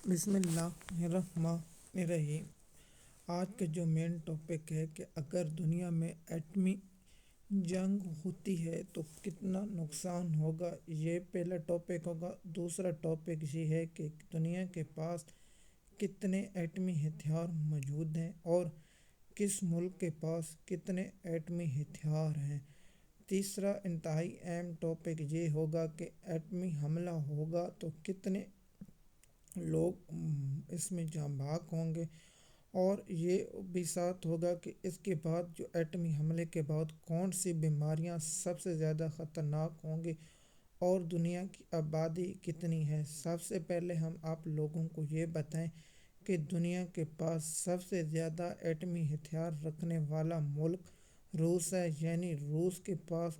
بسم اللہ الرحمن الرحیم۔ آج کا جو مین ٹاپک ہے کہ اگر دنیا میں ایٹمی جنگ ہوتی ہے تو کتنا نقصان ہوگا، یہ پہلا ٹاپک ہوگا۔ دوسرا ٹاپک یہ ہے کہ دنیا کے پاس کتنے ایٹمی ہتھیار موجود ہیں اور کس ملک کے پاس کتنے ایٹمی ہتھیار ہیں۔ تیسرا انتہائی اہم ٹاپک یہ ہوگا کہ ایٹمی حملہ ہوگا تو کتنے لوگ اس میں جاں بحق ہوں گے، اور یہ بھی ساتھ ہوگا کہ اس کے بعد جو ایٹمی حملے کے بعد کون سی بیماریاں سب سے زیادہ خطرناک ہوں گی اور دنیا کی آبادی کتنی ہے۔ سب سے پہلے ہم آپ لوگوں کو یہ بتائیں کہ دنیا کے پاس سب سے زیادہ ایٹمی ہتھیار رکھنے والا ملک روس ہے، یعنی روس کے پاس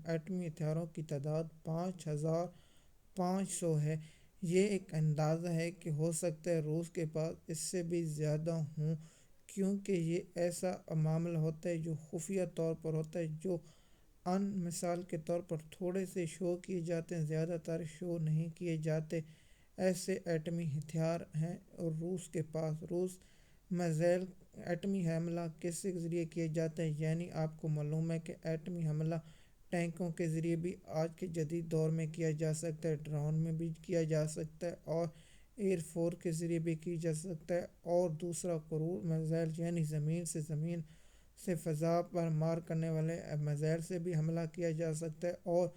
ایٹمی ہتھیاروں کی تعداد 5500 ہے۔ یہ ایک اندازہ ہے کہ ہو سکتا ہے روس کے پاس اس سے بھی زیادہ ہوں، کیونکہ یہ ایسا معاملہ ہوتا ہے جو خفیہ طور پر ہوتا ہے، جو مثال کے طور پر تھوڑے سے شو کیے جاتے ہیں، زیادہ تر شو نہیں کیے جاتے۔ ایسے ایٹمی ہتھیار ہیں اور روس کے پاس میزائل ایٹمی حملہ کس کے ذریعے کیا جاتا ہے، یعنی آپ کو معلوم ہے کہ ایٹمی حملہ ٹینکوں کے ذریعے بھی آج کے جدید دور میں کیا جا سکتا ہے، ڈرون میں بھی کیا جا سکتا ہے اور ایئر فورس کے ذریعے بھی کی جا سکتا ہے، اور دوسرا کروز میزائل یعنی زمین سے فضا پر مار کرنے والے میزائل سے بھی حملہ کیا جا سکتا ہے، اور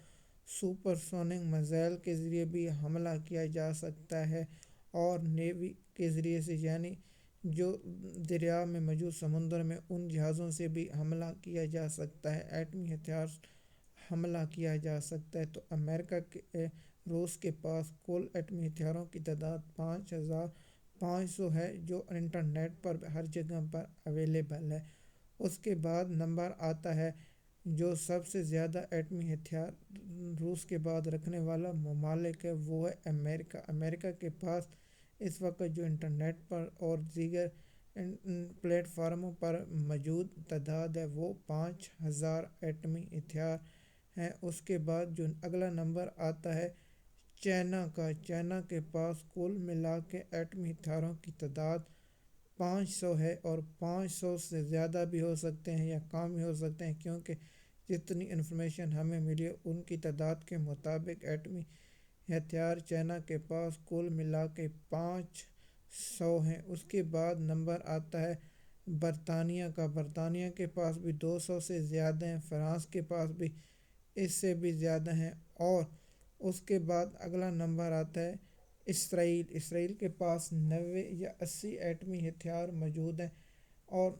سپر سونک میزائل کے ذریعے بھی حملہ کیا جا سکتا ہے، اور نیوی کے ذریعے سے یعنی جو دریا میں موجود سمندر میں ان جہازوں سے بھی حملہ کیا جا سکتا ہے، ایٹمی ہتھیار حملہ کیا جا سکتا ہے۔ تو امریکہ کے روس کے پاس کل ایٹمی ہتھیاروں کی تعداد 5500 ہے، جو انٹرنیٹ پر ہر جگہ پر اویلیبل ہے۔ اس کے بعد نمبر آتا ہے جو سب سے زیادہ ایٹمی ہتھیار روس کے بعد رکھنے والا ممالک ہے، وہ ہے امریکہ۔ امریکہ کے پاس اس وقت جو انٹرنیٹ پر اور دیگر پلیٹ فارموں پر موجود تعداد ہے وہ 5000 ایٹمی ہتھیار ہیں۔ اس کے بعد جو اگلا نمبر آتا ہے چائنا کا۔ چائنا کے پاس کل ملا کے ایٹمی ہتھیاروں کی تعداد 500 ہے، اور 500 سے زیادہ بھی ہو سکتے ہیں یا کم بھی ہو سکتے ہیں، کیونکہ جتنی انفارمیشن ہمیں ملی ہے ان کی تعداد کے مطابق ایٹمی ہتھیار چائنا کے پاس کل ملا کے 500 ہیں۔ اس کے بعد نمبر آتا ہے برطانیہ کا۔ برطانیہ کے پاس بھی 200 سے زیادہ ہیں، فرانس کے پاس بھی اس سے بھی زیادہ ہیں، اور اس کے بعد اگلا نمبر آتا ہے اسرائیل۔ اسرائیل کے پاس 90 یا 80 ایٹمی ہتھیار موجود ہیں، اور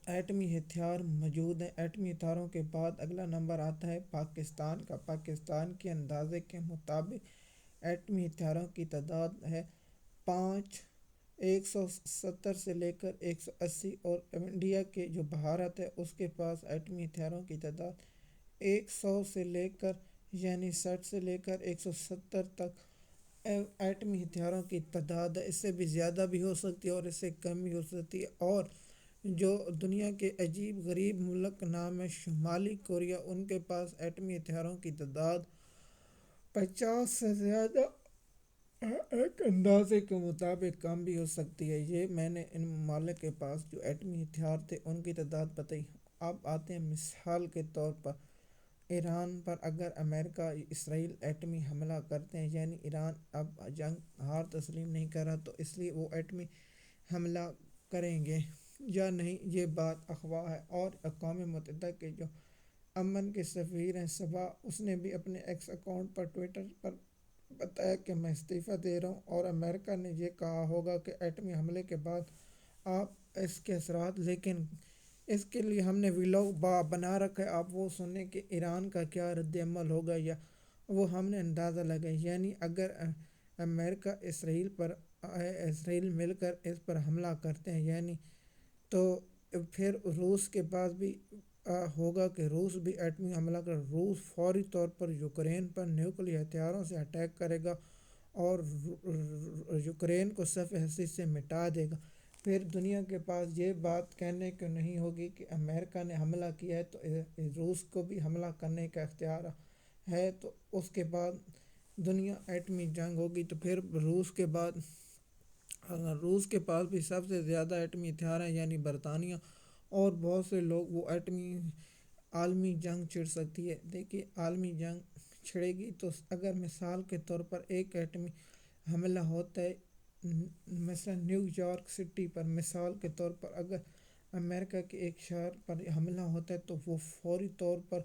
ایٹمی ہتھیار موجود ہیں۔ ایٹمی ہتھیاروں کے بعد اگلا نمبر آتا ہے پاکستان کا۔ پاکستان کے اندازے کے مطابق ایٹمی ہتھیاروں کی تعداد ہے 170 سے لے کر 180، اور انڈیا کے جو بھارت ہے اس کے پاس ایٹمی ہتھیاروں کی تعداد 100 سے لے کر یعنی 60 سے لے کر 170 تک ایٹمی ہتھیاروں کی تعداد ہے۔ اس سے بھی زیادہ بھی ہو سکتی ہے اور اس سے کم بھی ہو سکتی ہے۔ اور جو دنیا کے عجیب غریب ملک نام ہے شمالی کوریا، ان کے پاس ایٹمی ہتھیاروں کی تعداد 50 سے زیادہ ایک اندازے کے مطابق کم بھی ہو سکتی ہے۔ یہ میں نے ان ممالک کے پاس جو ایٹمی ہتھیار تھے ان کی تعداد بتائی۔ اب آتے ہیں مثال کے طور پر ایران پر۔ اگر امریکہ اسرائیل ایٹمی حملہ کرتے ہیں، یعنی ایران اب جنگ ہار تسلیم نہیں کر رہا، تو اس لیے وہ ایٹمی حملہ کریں گے یا نہیں، یہ بات افواہ ہے۔ اور اقوام متحدہ کے جو امن کے سفیر ہیں صبا، اس نے بھی اپنے ایکس اکاؤنٹ پر ٹویٹر پر بتایا کہ میں استعفیٰ دے رہا ہوں، اور امریکہ نے یہ کہا ہوگا کہ ایٹمی حملے کے بعد آپ اس کے اثرات، لیکن اس کے لیے ہم نے ویلاگ بنا رکھا ہے، آپ وہ سنیں کہ ایران کا کیا رد عمل ہوگا، یا وہ ہم نے اندازہ لگایا۔ یعنی اگر امریکہ اسرائیل مل کر اس پر حملہ کرتے ہیں، یعنی تو پھر روس کے پاس بھی ہوگا کہ روس بھی ایٹمی حملہ کر، روس فوری طور پر یوکرین پر نیوکلیئر ہتھیاروں سے اٹیک کرے گا اور یوکرین کو صفحہ ہستی سے مٹا دے گا۔ پھر دنیا کے پاس یہ بات کہنے کو نہیں ہوگی کہ امریکہ نے حملہ کیا ہے تو روس کو بھی حملہ کرنے کا اختیار ہے۔ تو اس کے بعد دنیا ایٹمی جنگ ہوگی تو پھر روس کے بعد روس کے پاس بھی سب سے زیادہ ایٹمی ہتھیار ہیں یعنی برطانیہ، اور بہت سے لوگ وہ ایٹمی عالمی جنگ چھڑ سکتی ہے۔ دیکھیے عالمی جنگ چھڑے گی تو اگر مثال کے طور پر ایک ایٹمی حملہ ہوتا ہے، مثلا نیو یارک سٹی پر مثال کے طور پر اگر امریکہ کے ایک شہر پر حملہ ہوتا ہے تو وہ فوری طور پر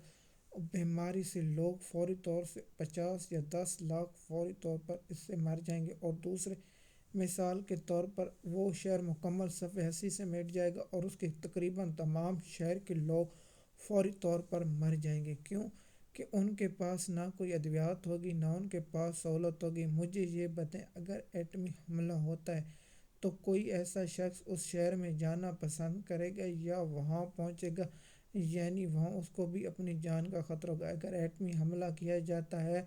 بیماری سے لوگ فوری طور سے 50 یا 10 لاکھ فوری طور پر اس سے مر جائیں گے، اور دوسرے مثال کے طور پر وہ شہر مکمل صفحہ ہستی سے مٹ جائے گا اور اس کے تقریباً تمام شہر کے لوگ فوری طور پر مر جائیں گے۔ کیوں کہ ان کے پاس نہ کوئی ادویات ہوگی، نہ ان کے پاس سہولت ہوگی۔ مجھے یہ بتائیں اگر ایٹمی حملہ ہوتا ہے تو کوئی ایسا شخص اس شہر میں جانا پسند کرے گا یا وہاں پہنچے گا؟ یعنی وہاں اس کو بھی اپنی جان کا خطرہ ہوگا۔ اگر ایٹمی حملہ کیا جاتا ہے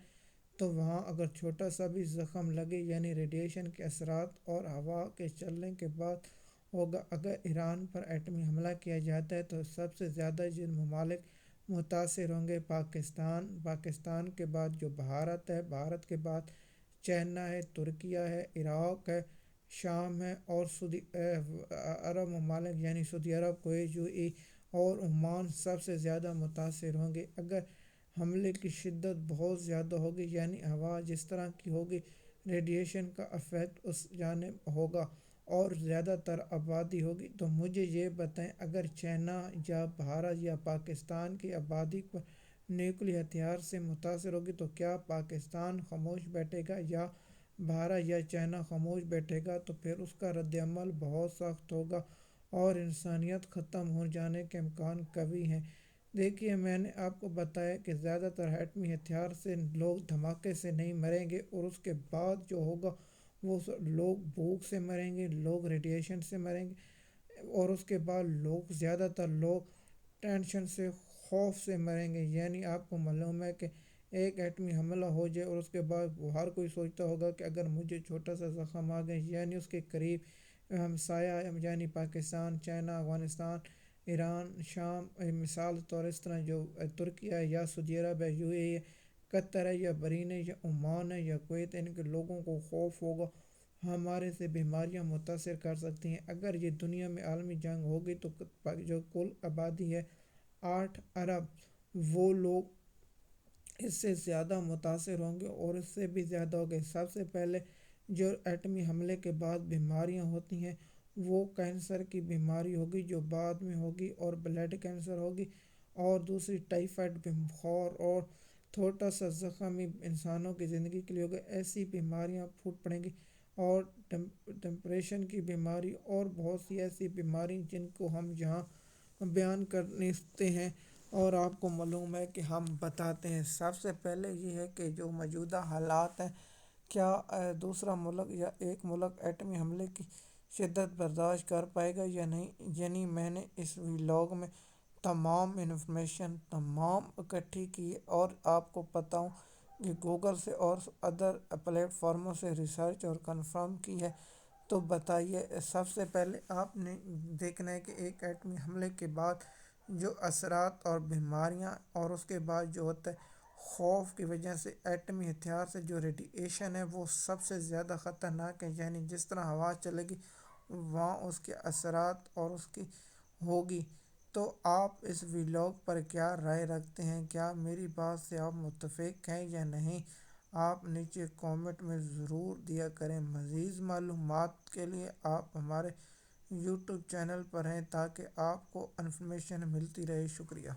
تو وہاں اگر چھوٹا سا بھی زخم لگے یعنی ریڈیشن کے اثرات اور ہوا کے چلنے کے بعد ہوگا۔ اگر ایران پر ایٹمی حملہ کیا جاتا ہے تو سب سے زیادہ جن ممالک متاثر ہوں گے پاکستان کے بعد جو بھارت ہے، بھارت کے بعد چائنا ہے، ترکیہ ہے، عراق ہے، شام ہے، اور سعودی عرب ممالک یعنی سعودی عرب، کویت، یو اے اور عمان سب سے زیادہ متاثر ہوں گے۔ اگر حملے کی شدت بہت زیادہ ہوگی یعنی ہوا جس طرح کی ہوگی، ریڈیشن کا افیکٹ اس جانب ہوگا اور زیادہ تر آبادی ہوگی، تو مجھے یہ بتائیں اگر چائنا یا بھارت یا پاکستان کی آبادی پر نیوکلی ہتھیار سے متاثر ہوگی تو کیا پاکستان خاموش بیٹھے گا یا بھارت یا چائنا خاموش بیٹھے گا؟ تو پھر اس کا رد عمل بہت سخت ہوگا اور انسانیت ختم ہو جانے کے امکان قوی ہیں۔ دیکھیے میں نے آپ کو بتایا کہ زیادہ تر ایٹمی ہتھیار سے لوگ دھماکے سے نہیں مریں گے، اور اس کے بعد جو ہوگا وہ لوگ بھوک سے مریں گے، لوگ ریڈیشن سے مریں گے، اور اس کے بعد لوگ زیادہ تر لوگ ٹینشن سے، خوف سے مریں گے۔ یعنی آپ کو معلوم ہے کہ ایک ایٹمی حملہ ہو جائے اور اس کے بعد وہ ہر کوئی سوچتا ہوگا کہ اگر مجھے چھوٹا سا زخم آ گیا، یعنی اس کے قریب ہمسایہ یعنی پاکستان، چائنا، افغانستان، ایران، شام، مثال طور اس طرح جو ترکیہ ہے یا سعودی عرب ہے، یو اے ہے، قطر ہے یا بحرین ہے یا عمان ہے یا کویت ہے، ان کے لوگوں کو خوف ہوگا ہمارے سے بیماریاں متاثر کر سکتی ہیں۔ اگر یہ دنیا میں عالمی جنگ ہوگی تو جو کل آبادی ہے 8 ارب، وہ لوگ اس سے زیادہ متاثر ہوں گے اور اس سے بھی زیادہ ہو گئے۔ سب سے پہلے جو ایٹمی حملے کے بعد بیماریاں ہوتی ہیں وہ کینسر کی بیماری ہوگی جو بعد میں ہوگی، اور بلڈ کینسر ہوگی، اور دوسری ٹائیفائڈ بخار، اور چھوٹا سا زخم ہی انسانوں کی زندگی کے لیے ہوگا۔ ایسی بیماریاں پھوٹ پڑیں گی، اور ڈپریشن کی بیماری اور بہت سی ایسی بیماری جن کو ہم یہاں بیان کر نہیں سکتے ہیں، اور آپ کو معلوم ہے کہ ہم بتاتے ہیں۔ سب سے پہلے یہ ہے کہ جو موجودہ حالات ہیں، کیا دوسرا ملک یا ایک ملک ایٹمی حملے کی شدت برداشت کر پائے گا یا نہیں؟ یعنی میں نے اس ولاگ میں تمام انفارمیشن تمام اکٹھی کی اور آپ کو بتاؤں کہ گوگل سے اور ادر پلیٹ فارموں سے ریسرچ اور کنفرم کی ہے۔ تو بتائیے سب سے پہلے آپ نے دیکھنا ہے کہ ایک ایٹمی حملے کے بعد جو اثرات اور بیماریاں، اور اس کے بعد جو ہوتا ہے خوف کی وجہ سے ایٹمی ہتھیار سے جو ریڈیشن ہے وہ سب سے زیادہ خطرناک ہے۔ یعنی جس طرح ہوا چلے گی وہاں اس کے اثرات اور اس کی ہوگی۔ تو آپ اس ولاگ پر کیا رائے رکھتے ہیں؟ کیا میری بات سے آپ متفق ہیں یا نہیں؟ آپ نیچے کومنٹ میں ضرور دیا کریں۔ مزید معلومات کے لیے آپ ہمارے یوٹیوب چینل پر ہیں تاکہ آپ کو انفارمیشن ملتی رہے۔ شکریہ۔